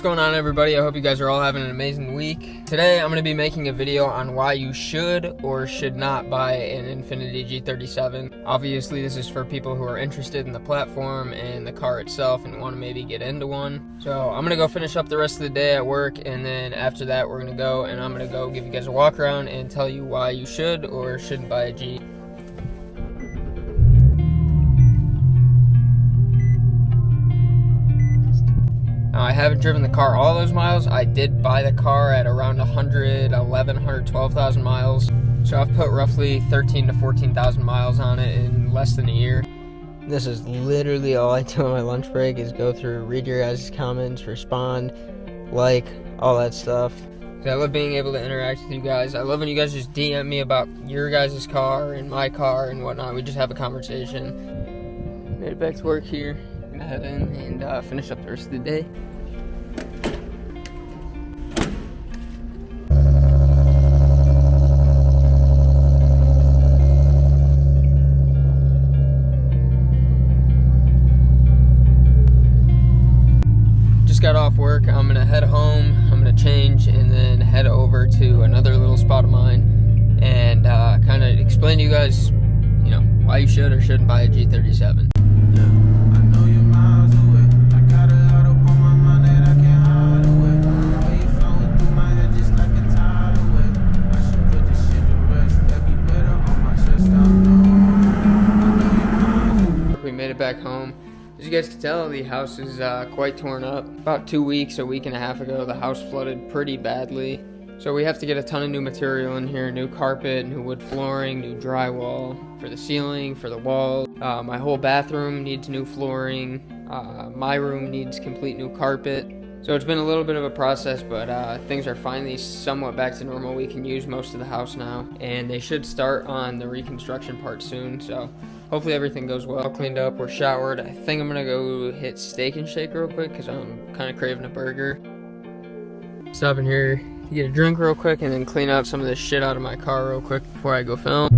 What's going on, everybody? I hope you guys are all having an amazing week. Today I'm going to be making a video on why you should or should not buy an Infiniti G37. Obviously this is for people who are interested in the platform and the car itself and want to maybe get into one. So I'm going to go finish up the rest of the day at work, and then after that we're going to go and I'm going to go give you guys a walk around and tell you why you should or shouldn't buy a G. I haven't driven the car all those miles. I did buy the car at around 112,000 miles. So I've put roughly 13 to 14,000 miles on it in less than a year. This is literally all I do on my lunch break is go through, read your guys' comments, respond, like, all that stuff. I love being able to interact with you guys. I love when you guys just DM me about your guys' car and my car and whatnot. We just have a conversation. Made it back to work here. Gonna head in and finish up the rest of the day. Just got off work. I'm gonna head home. I'm gonna change and then head over to another little spot of mine and kind of explain to you guys, you know, why you should or shouldn't buy a G37. Back home. As you guys can tell, the house is quite torn up. About 2 weeks, a week and a half ago, the house flooded pretty badly. So we have to get a ton of new material in here, new carpet, new wood flooring, new drywall for the ceiling, for the walls. My whole bathroom needs new flooring. My room needs complete new carpet. So it's been a little bit of a process, but things are finally somewhat back to normal. We can use most of the house now, and they should start on the reconstruction part soon. So hopefully everything goes well. Cleaned up, we're showered. I think I'm gonna go hit Steak and Shake real quick because I'm kind of craving a burger. Stop in here to get a drink real quick and then clean up some of this shit out of my car real quick before I go film.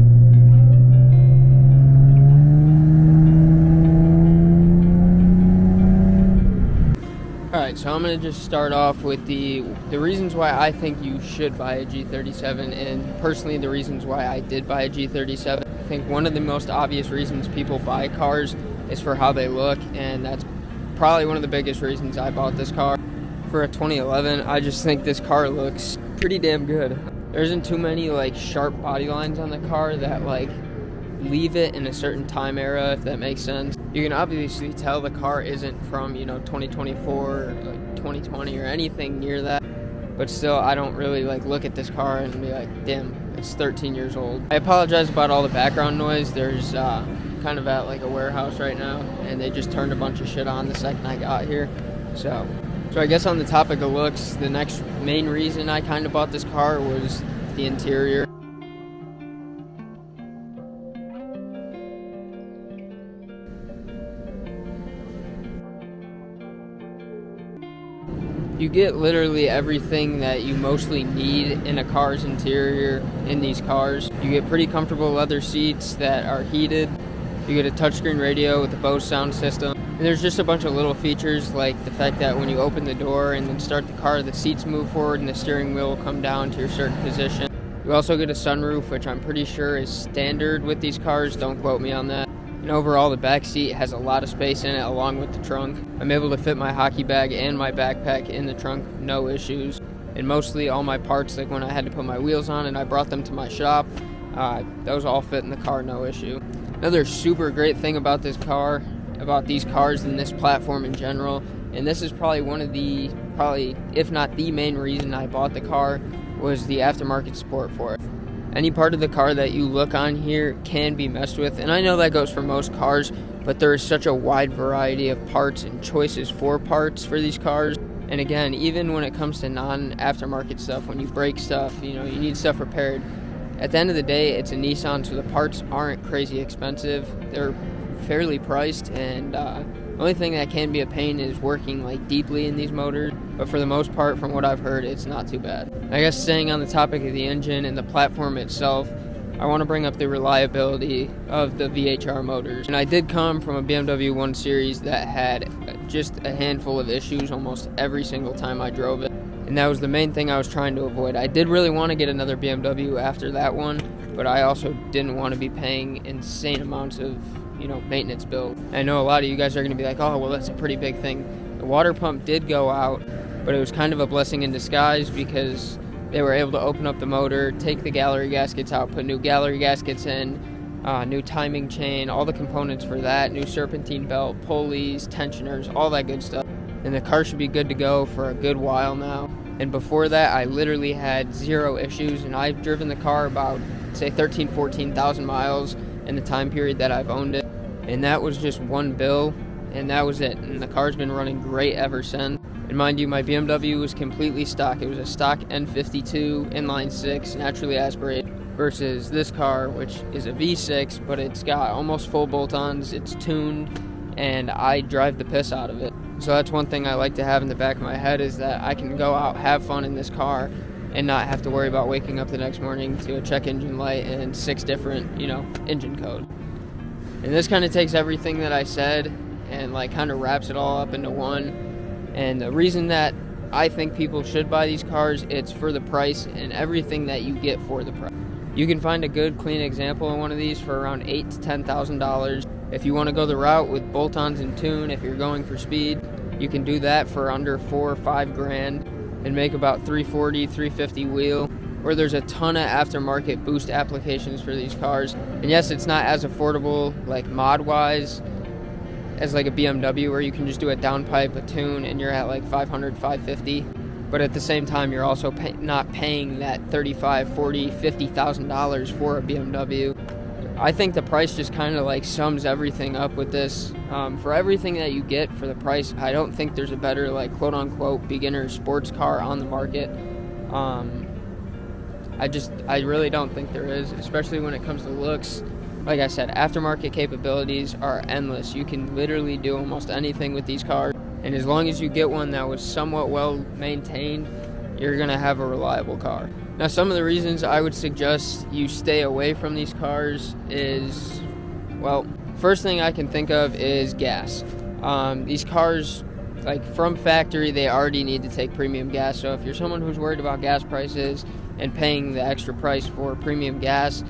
Alright, so I'm going to just start off with the reasons why I think you should buy a G37, and personally the reasons why I did buy a G37. I think one of the most obvious reasons people buy cars is for how they look, and that's probably one of the biggest reasons I bought this car. For a 2011, I just think this car looks pretty damn good. There isn't too many like sharp body lines on the car that like leave it in a certain time era, if that makes sense. You can obviously tell the car isn't from, you know, 2024 or like 2020 or anything near that, but still I don't really like look at this car and be like, damn, it's 13 years old. I apologize about all the background noise. There's kind of at like a warehouse right now, and they just turned a bunch of shit on the second I got here. So I guess on the topic of looks, the next main reason I kind of bought this car was the interior. You get literally everything that you mostly need in a car's interior in these cars. You get pretty comfortable leather seats that are heated. You get a touchscreen radio with a Bose sound system. And there's just a bunch of little features like the fact that when you open the door and then start the car, the seats move forward and the steering wheel will come down to your certain position. You also get a sunroof, which I'm pretty sure is standard with these cars. Don't quote me on that. And overall, the back seat has a lot of space in it along with the trunk. I'm able to fit my hockey bag and my backpack in the trunk, no issues. And mostly all my parts, like when I had to put my wheels on and I brought them to my shop, those all fit in the car, no issue. Another super great thing about this car, about these cars and this platform in general, and this is probably one of the, if not the main reason I bought the car, was the aftermarket support for it. Any part of the car that you look on here can be messed with, and I know that goes for most cars, but there is such a wide variety of parts and choices for parts for these cars. And again, even when it comes to non-aftermarket stuff, when you break stuff, you know, you need stuff repaired. At the end of the day, it's a Nissan, so the parts aren't crazy expensive. They're fairly priced, and the only thing that can be a pain is working like deeply in these motors, but for the most part, from what I've heard, it's not too bad. I guess staying on the topic of the engine and the platform itself, I want to bring up the reliability of the VHR motors. And I did come from a BMW 1 Series that had just a handful of issues almost every single time I drove it. And that was the main thing I was trying to avoid. I did really want to get another BMW after that one, but I also didn't want to be paying insane amounts of, maintenance bill. I know a lot of you guys are going to be like, oh, well, that's a pretty big thing. The water pump did go out, but it was kind of a blessing in disguise because they were able to open up the motor, take the gallery gaskets out, put new gallery gaskets in, new timing chain, all the components for that, new serpentine belt, pulleys, tensioners, all that good stuff. And the car should be good to go for a good while now. And before that, I literally had 0 issues, and I've driven the car about, say, 14,000 miles in the time period that I've owned it. And that was just one bill, and that was it. And the car's been running great ever since. And mind you, my BMW was completely stock. It was a stock N52 inline 6, naturally aspirated, versus this car, which is a V6, but it's got almost full bolt-ons, it's tuned, and I drive the piss out of it. So that's one thing I like to have in the back of my head, is that I can go out, have fun in this car, and not have to worry about waking up the next morning to a check engine light and 6 different, engine code. And this kind of takes everything that I said and kind of wraps it all up into one. And the reason that I think people should buy these cars, it's for the price and everything that you get for the price. You can find a good, clean example of one of these for around $8,000 to $10,000. If you want to go the route with bolt-ons and tune, if you're going for speed, you can do that for under $4,000 or $5,000 and make about 340, 350 wheel. Where there's a ton of aftermarket boost applications for these cars. And yes, it's not as affordable, mod-wise, as a BMW, where you can just do a downpipe, a tune, and you're at $500, $550. But at the same time, you're also not paying that $35,000, $40,000, $50,000 for a BMW. I think the price just kind of sums everything up with this. For everything that you get for the price, I don't think there's a better quote-unquote beginner sports car on the market. I really don't think there is, especially when it comes to looks. Like I said, aftermarket capabilities are endless. You can literally do almost anything with these cars. And as long as you get one that was somewhat well maintained, you're going to have a reliable car. Now, some of the reasons I would suggest you stay away from these cars is, first thing I can think of is gas. These cars, from factory, they already need to take premium gas. So if you're someone who's worried about gas prices and paying the extra price for premium gas,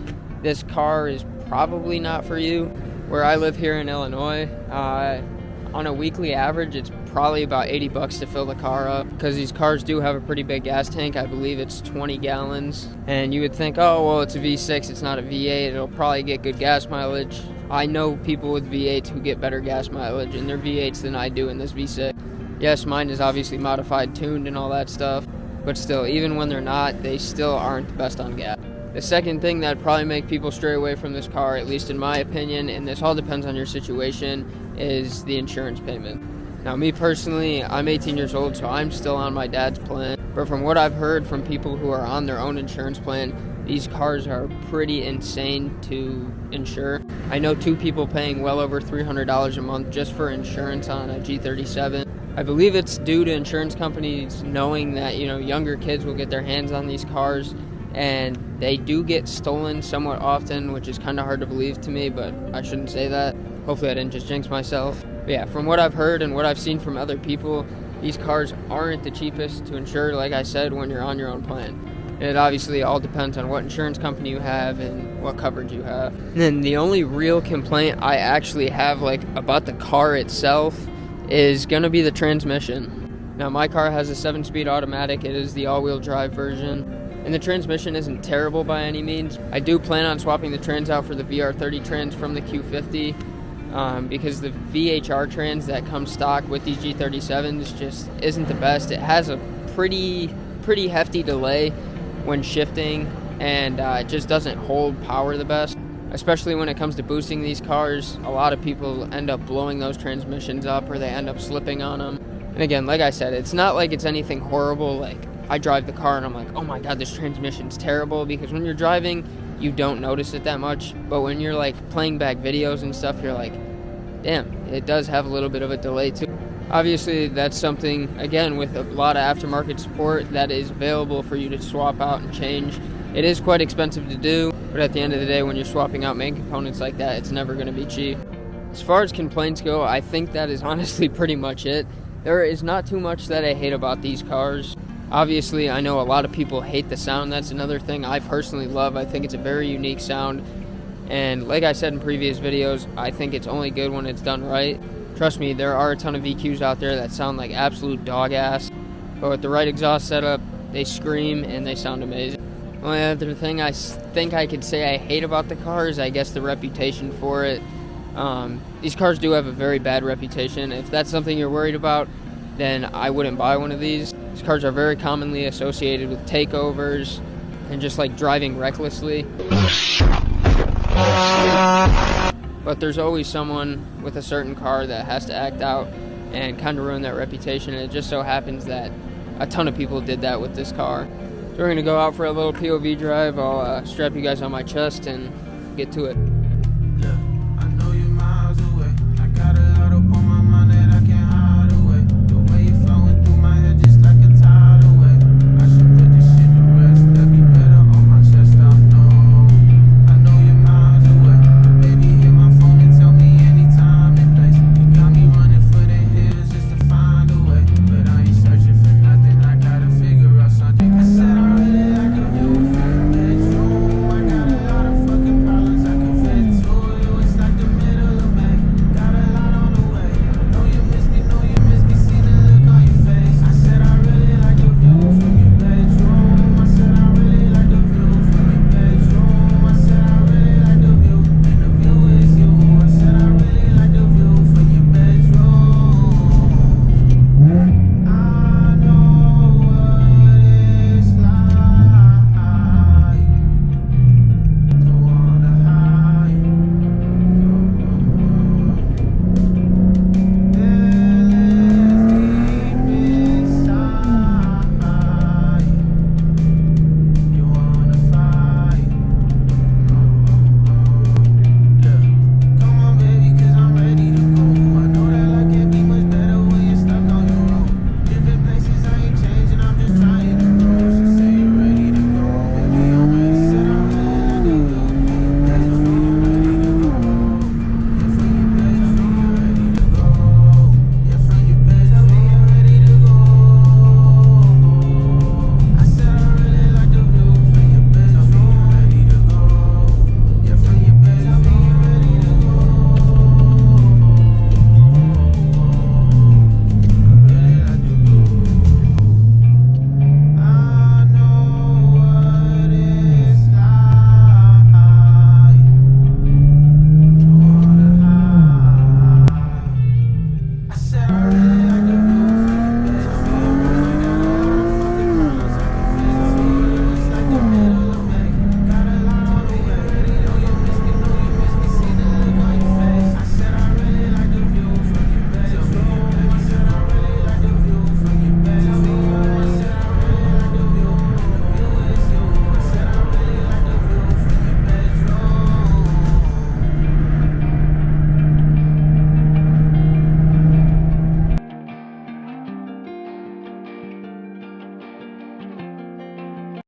this car is probably not for you. Where I live here in Illinois, on a weekly average, it's probably about $80 to fill the car up, because these cars do have a pretty big gas tank. I believe it's 20 gallons. And you would think, oh, well, it's a V6, it's not a V8, it'll probably get good gas mileage. I know people with V8s who get better gas mileage in their V8s than I do in this V6. Yes, mine is obviously modified, tuned, and all that stuff, but still, even when they're not, they still aren't the best on gas. The second thing that would probably make people stray away from this car, at least in my opinion, and this all depends on your situation, is the insurance payment. Now, me personally, I'm 18 years old, so I'm still on my dad's plan. But from what I've heard from people who are on their own insurance plan, these cars are pretty insane to insure. I know 2 people paying well over $300 a month just for insurance on a G37. I believe it's due to insurance companies knowing that, younger kids will get their hands on these cars, and they do get stolen somewhat often, which is kind of hard to believe to me, but I shouldn't say that. Hopefully I didn't just jinx myself. But yeah, from what I've heard and what I've seen from other people, these cars aren't the cheapest to insure, like I said, when you're on your own plan. And it obviously all depends on what insurance company you have and what coverage you have. And then the only real complaint I actually have about the car itself is going to be the transmission. Now, my car has a 7-speed automatic. It is the all-wheel drive version. And the transmission isn't terrible by any means. I do plan on swapping the trans out for the VR30 trans from the Q50, because the VHR trans that comes stock with these G37s just isn't the best. It has a pretty hefty delay when shifting, and it just doesn't hold power the best. Especially when it comes to boosting these cars, a lot of people end up blowing those transmissions up, or they end up slipping on them. And again, like I said, it's not like it's anything horrible. I drive the car and I'm like, oh my god, this transmission's terrible, because when you're driving, you don't notice it that much. But when you're playing back videos and stuff, you're like, damn, it does have a little bit of a delay too. Obviously, that's something, again, with a lot of aftermarket support that is available for you to swap out and change. It is quite expensive to do, but at the end of the day, when you're swapping out main components like that, it's never going to be cheap. As far as complaints go, I think that is honestly pretty much it. There is not too much that I hate about these cars. Obviously, I know a lot of people hate the sound. That's another thing I personally love. I think it's a very unique sound. And like I said in previous videos, I think it's only good when it's done right. Trust me, there are a ton of EQs out there that sound like absolute dog ass. But with the right exhaust setup, they scream and they sound amazing. The only other thing I think I could say I hate about the car is, I guess, the reputation for it. These cars do have a very bad reputation. If that's something you're worried about, then I wouldn't buy one of these. These cars are very commonly associated with takeovers and just like driving recklessly. But there's always someone with a certain car that has to act out and kind of ruin that reputation, and it just so happens that a ton of people did that with this car. So we're going to go out for a little POV drive. I'll strap you guys on my chest and get to it.